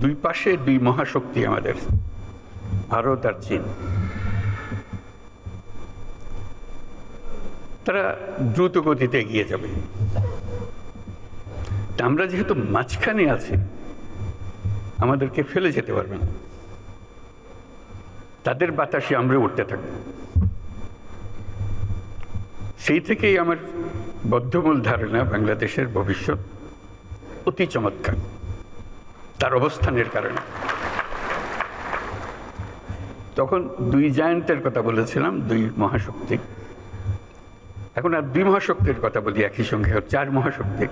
দুই পাশে দুই মহাশক্তি আমাদের, ভারত আর চীন। তারা দ্রুত গতিতে এগিয়ে যাবে। আমরা যেহেতু মাঝখানে আছি, আমাদেরকে ফেলে যেতে পারবে না। তাদের বাতাসে আমরা উঠতে থাকব। সেই থেকেই আমার বদ্ধমূল ধারণা বাংলাদেশের ভবিষ্যৎ অতি চমৎকার, তার অবস্থানের কারণে। তখন দুই জায়ান্টের কথা বলেছিলাম, দুই মহাশক্তি। এখন আর দুই মহাশক্তির কথা বলি একই সঙ্গে, চার মহাশক্তি।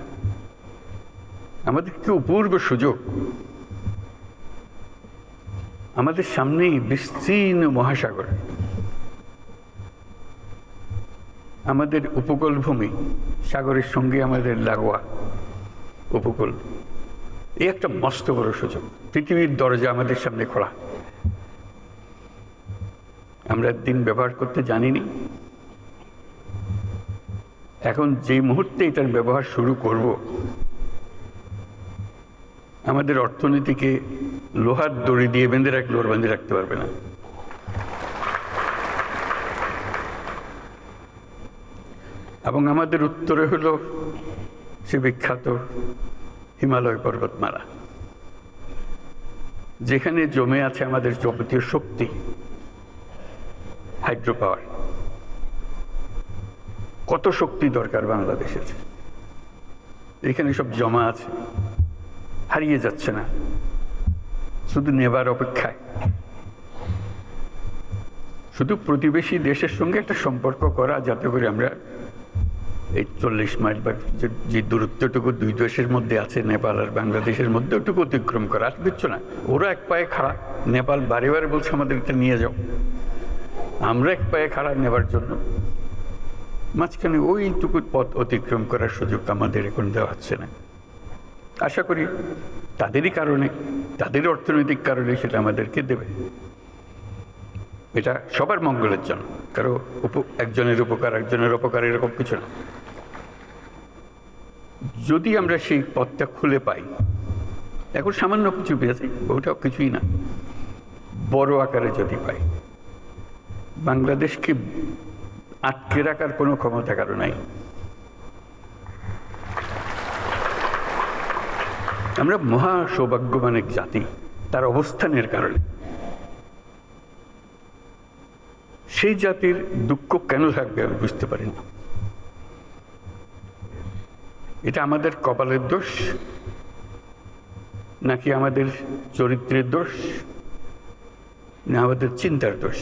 আমাদের কি অপূর্ব সুযোগ! আমাদের সামনেই বিস্তীর্ণ মহাসাগর, আমাদের উপকূল ভূমি, সাগরের সঙ্গে আমাদের লাগোয়া উপকূল। এই একটা মস্ত বড় সুযোগ। পৃথিবীর দরজা আমাদের সামনে খোলা। আমরা দিন ব্যবহার করতে জানিনি। এখন যে মুহূর্তে এটার ব্যবহার শুরু করব, আমাদের অর্থনীতিকে লোহার দড়ি দিয়ে বেঁধে রাখলে ওর বেঁধে রাখতে পারবে না। এবং আমাদের উত্তরে হলো সে বিখ্যাত হিমালয় পর্বতমালা, যেখানে জমে আছে আমাদের যাবতীয় শক্তি, হাইড্রো পাওয়ার। কত শক্তি দরকার বাংলাদেশের, এখানে সব জমা আছে, হারিয়ে যাচ্ছে না, শুধু নেবার অপেক্ষায়। শুধু প্রতিবেশী দেশের সঙ্গে একটা সম্পর্ক করা, যাতে করে আমরা এই 40 মাইল বা যে দূরত্বটুকু দুই দেশের মধ্যে আছে, নেপাল আর বাংলাদেশের মধ্যে, ওটুকু অতিক্রম করা। আর কিচ্ছু না। ওরা এক পায়ে খাড়া, নেপাল বারে বারে বলছে আমাদের এটা নিয়ে যাও। আমরা এক পায়ে খাড়া নেবার জন্য মাঝখানে ওইটুকু পথ অতিক্রম করার সুযোগ আমাদের এখন দেওয়া হচ্ছে না। আশা করি তাদেরই কারণে, তাদের অর্থনৈতিক কারণে সেটা আমাদেরকে দেবে। এটা সবার মঙ্গলের জন্য, কারো একজনের উপকার একজনের অপকার এরকম কিছু না। যদি আমরা সেই পথটা খুলে পাই, এখন সামান্য কিছু পেয়েছি, ওটাও কিছুই না, বড় আকারে যদি পাই, বাংলাদেশকে আটকে রাখার কোনো ক্ষমতা কারো নাই। আমরা মহা সৌভাগ্যবান এক জাতি, তার অবস্থানের কারণে। সেই জাতির দুঃখ কেন থাকবে আমি বুঝতে পারি না। এটা আমাদের কপালের দোষ, নাকি আমাদের চরিত্রের দোষ, না আমাদের চিন্তার দোষ?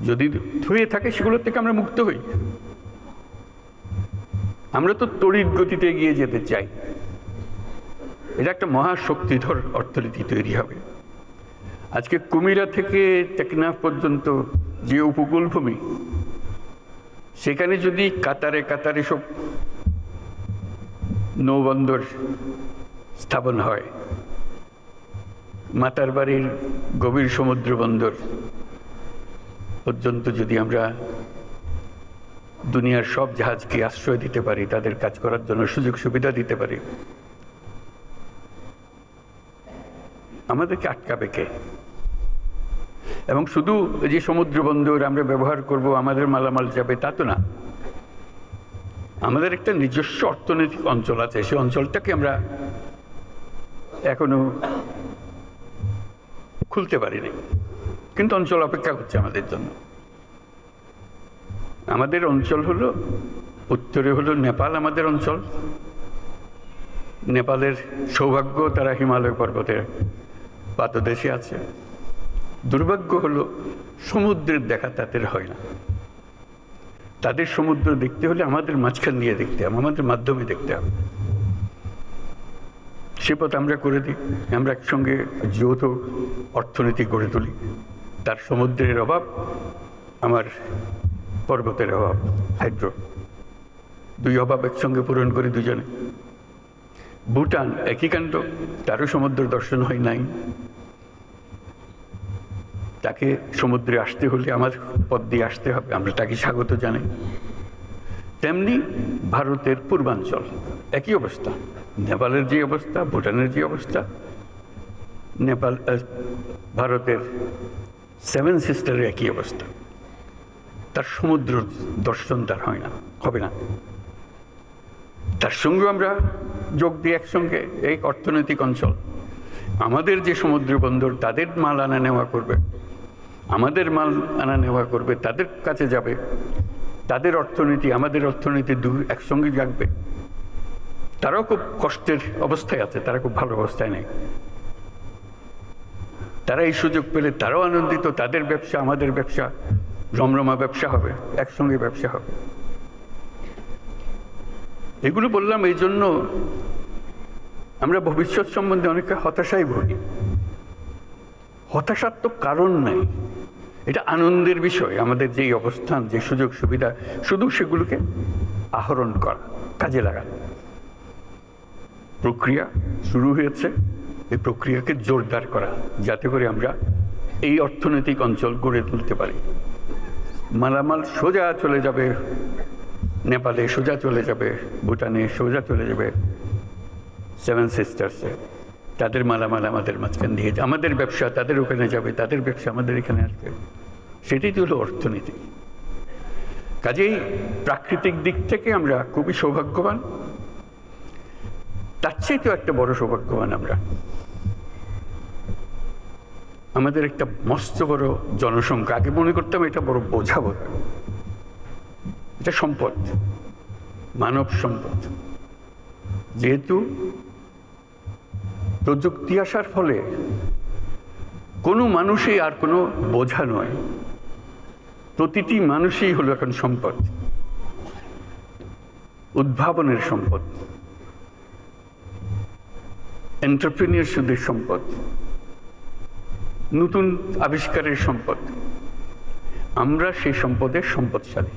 যদি হয়ে থাকে সেগুলোর থেকে আমরা মুক্ত হই। আমরা তো তড়িৎ গতিতে এগিয়ে যেতে চাই। এটা একটা মহাশক্তিধর অর্থনীতি তৈরি হবে। আজকে কুমিরা থেকে টেকনাফ পর্যন্ত যে উপকূল ভূমি, সেখানে যদি কাতারে কাতারে সব নৌবন্দর স্থাপন হয়, মাতারবাড়ির গভীর সমুদ্র বন্দর পর্যন্ত যদি আমরা দুনিয়ার সব জাহাজকে আশ্রয় দিতে পারি, তাদের কাজ করার জন্য সুযোগ সুবিধা দিতে পারি, আমাদেরকে আটকাবে কে? এবং শুধু যে সমুদ্র বন্দর আমরা ব্যবহার করব, আমাদের মালামাল যাবে, তা তো না। আমাদের একটা নিজস্ব অর্থনৈতিক অঞ্চল আছে, সেই অঞ্চলটাকে আমরা এখনো খুলতে পারিনি, কিন্তু অঞ্চল অপেক্ষা করছে আমাদের জন্য। আমাদের অঞ্চল হলো, উত্তরে হলো নেপাল আমাদের অঞ্চল। নেপালের সৌভাগ্য, তারা হিমালয় পর্বতের পাদদেশে আছে। দুর্ভাগ্য হলো সমুদ্রের দেখা তাদের হয় না। তাদের সমুদ্র দেখতে হলে আমাদের মাঝখান দিয়ে দেখতে হবে, আমাদের মাধ্যমে দেখতে হবে। সে পথ আমরা করে দিই, আমরা একসঙ্গে যৌথ অর্থনীতি গড়ে তুলি। তার সমুদ্রের অভাব, আমার পর্বতের অভাব, হাইড্রো, দুই অভাব একসঙ্গে পূরণ করি দুজনে। ভুটান একই কাণ্ড, তারও সমুদ্র দর্শন হয় নাই। তাকে সমুদ্রে আসতে হলে আমার পথ দিয়ে আসতে হবে, আমরা তাকে স্বাগত জানাই। তেমনি ভারতের পূর্বাঞ্চল একই অবস্থা, নেপালের যে অবস্থা, ভুটানের যে অবস্থা, নেপাল ভারতের সেভেন সিস্টারের একই অবস্থা। তার সমুদ্র দর্শন তার হয় না, হবে না। তার সঙ্গে আমরা যোগ দিই একসঙ্গে এই অর্থনৈতিক অঞ্চল। আমাদের যে সমুদ্র বন্দর, তাদের মাল আনা নেওয়া করবে, আমাদের মাল আনা নেওয়া করবে, তাদের কাছে যাবে, তাদের অর্থনীতি আমাদের অর্থনীতি একসঙ্গে জাগবে। তারাও খুব কষ্টের অবস্থায় আছে, তারা খুব ভালো অবস্থায় নেই। তারা এই সুযোগ পেলে তারাও আনন্দিত, তাদের ব্যবসা আমাদের ব্যবসা রমরমা ব্যবসা হবে, একসঙ্গে ব্যবসা হবে। এগুলো বললাম এই জন্য আমরা ভবিষ্যৎ সম্বন্ধে অনেকে হতাশায় ভুগি। হতাশার তো কারণ নাই, এটা আনন্দের বিষয়। আমাদের যেই অবস্থান, যে সুযোগ সুবিধা, শুধু সেগুলোকে আহরণ করা, কাজে লাগানো। প্রক্রিয়া শুরু হয়েছে, এই প্রক্রিয়াকে জোরদার করা, যাতে করে আমরা এই অর্থনৈতিক অঞ্চল গড়ে তুলতে পারি। মালামাল সোজা চলে যাবে নেপালে, সোজা চলে যাবে ভুটানে, সোজা চলে যাবে সেভেন সিস্টার্সে। তাদের মালামাল আমাদের মাঝখান দিয়ে, আমাদের ব্যবসা তাদের ওখানে যাবে, তাদের ব্যবসা আমাদের এখানে আসবে। সেটাই তো হলো অর্থনীতি। কাজেই প্রাকৃতিক দিক থেকে আমরা খুবই সৌভাগ্যবান। তার চেয়ে তো একটা বড় সৌভাগ্যবান আমরা, আমাদের একটা মস্ত বড় জনসংখ্যা। আগে মনে করতাম এটা বড় বোঝা বোধ, এটা সম্পদ, মানব সম্পদ। যেহেতু প্রযুক্তি আসার ফলে কোনো মানুষই আর কোনো বোঝা নয়, প্রতিটি মানুষই হলো এখন সম্পদ, উদ্ভাবনের সম্পদ, এন্টারপ্রেনিয়রশিপের সম্পদ, নতুন আবিষ্কারের সম্পদ। আমরা সেই সম্পদের সম্পদশালী।